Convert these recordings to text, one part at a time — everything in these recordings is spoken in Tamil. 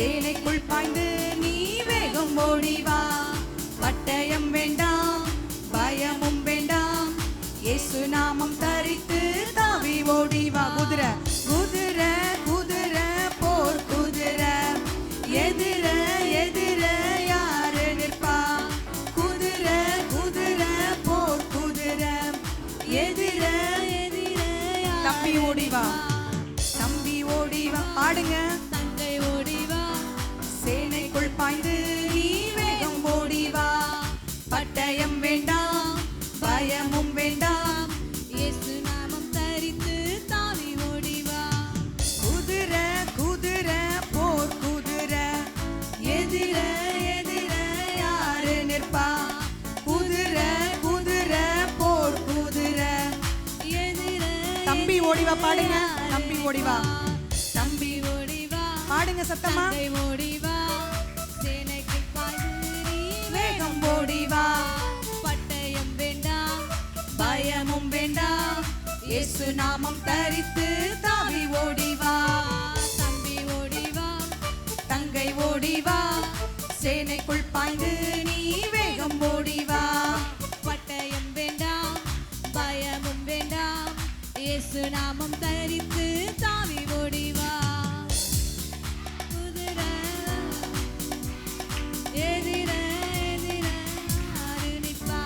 சேனைக்குள் பாய்ந்து நீ வேகம் ஓடிவா. பட்டயம் வேண்டாம், பயமும் வேண்டாம், இயேசு நாமம் தரித்து தாவி ஓடிவா. குதிரை குதிரை குதிரை போர் குதிரை, எதிர எதிர யாரு நிற்பா? குதிரை குதிரை போர் குதிரை, எதிர எதிர தம்பி ஓடிவா, தம்பி ஓடிவா. பாடுங்க. தங்கை ஓடிவா, சேனைக்குள் பாய்ந்து நீ வேகம் ஓடிவா. பட்டயம் வேண்டாம், பயமும் வேண்டாம், இயேசு நாமம் தரித்து தாவி ஓடிவா. குதிரை குதிரை போர் குதிரை, எதிர எதிர யாரு நிற்பா? குதிரை குதிரை போர் குதிரை, எதிர தம்பி ஓடிவா. பாடுங்க. தம்பி ஓடிவா, தம்பி ஓடிவா, பாடுங்க சத்தமா. தங்கை ஓடிவா, சேனைக்குள் பாய்ந்து நீ வேகம் ஓடிவா. பட்டயம் வேண்டாம், பயமும் வேண்டாம், இயேசு நாமம் தரித்து தாவி ஓடிவா. தம்பி ஓடிவா, தங்கை ஓடிவா, சேனைக்குள் பாய்ந்து நீ வேகம் ஓடிவா. பட்டயம் வேண்டாம், பயமும் வேண்டாம், இயேசு நாமம் தரித்து தாவி ஓடிவா. குதிரை எதிர எதிர யாரு நிற்பா?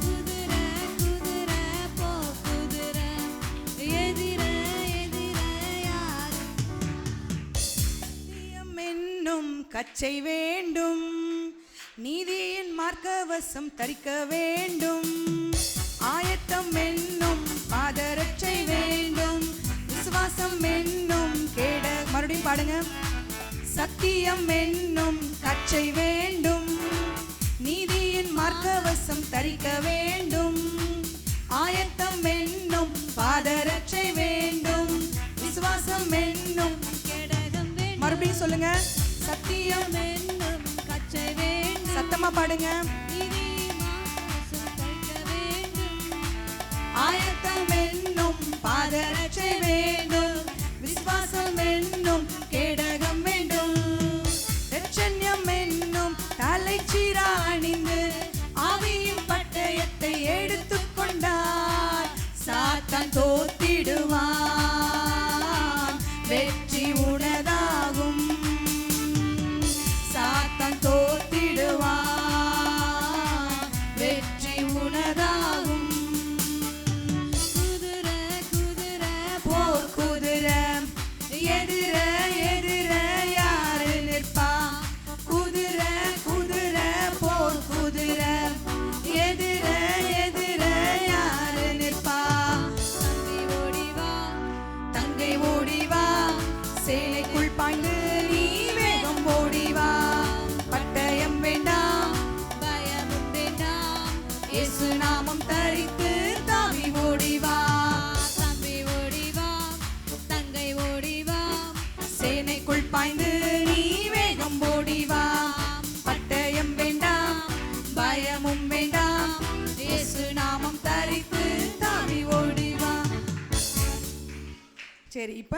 குதிரை குதிரை போ குதிரை, எதிர எதிர யாரு? சத்தியம் என்னும் கச்சை வேண்டும், நீதியின் மார்க்கவசம் தரிக்க வேண்டும். ஆயத்தம் என்னும் பாதரட்சை வேண்டும், விசுவாசம் என்னும் கேட. மறுபடியும் பாடுங்க. சத்தியம் என்னும் கச்சை வேண்டும், நீதியின் மார்க்கவசம் தரிக்க வேண்டும். ஆயத்தம் என்னும் பாதரட்சை வேண்டும், விசுவாசம் என்னும் கேடகம் வேண்டும், மறுபடியும் சொல்லுங்க. சத்தியம் என்னும் கச்சை வேண்டும், சத்தமா பாடுங்க. நீதி மார்க்கம் தரிக்க வேண்டும். ஆயத்தம் என்னும் பாதரட்சை வேண்டும், விசுவாசம் என்னும் கேடகம் வேண்டும். இரட்சண்யம் என்னும் தலைச்சீரா அணிந்து ஆவியின் பட்டயத்தை எடுத்துக்கொண்டார். சாத்தான் தோத்திடுவான், வெற்றி உனதாகும். சாத்தான் தோத்திடுவான், வெற்றி உனதாகும். குதிரை குதிரை போர் குதிரை, எதிர எதிர யாரு நிற்பா? குதிரை குதிரை போர் குதிரை, எதிர எதிர யாரு நிற்பா? தம்பி ஓடிவா, தங்கை ஓடிவா, சேலைக்குள் பாய்ந்து நீ வேகம் ஓடிவா. பட்டயம் வேண்டாம், பயமும் வேண்டாம், இயேசு நாமம் தரித்து தாவி ஓடிவா. தம்பி ஓடிவா, தங்கை ஓடிவா, சேனைக்குள் பாய்ந்து நீ வேகம் ஓடிவா. பட்டயம் வேண்டாம், பயமும் வேண்டாம், இயேசு நாமம் தரித்து தாவி ஓடிவா. சரி, இப்ப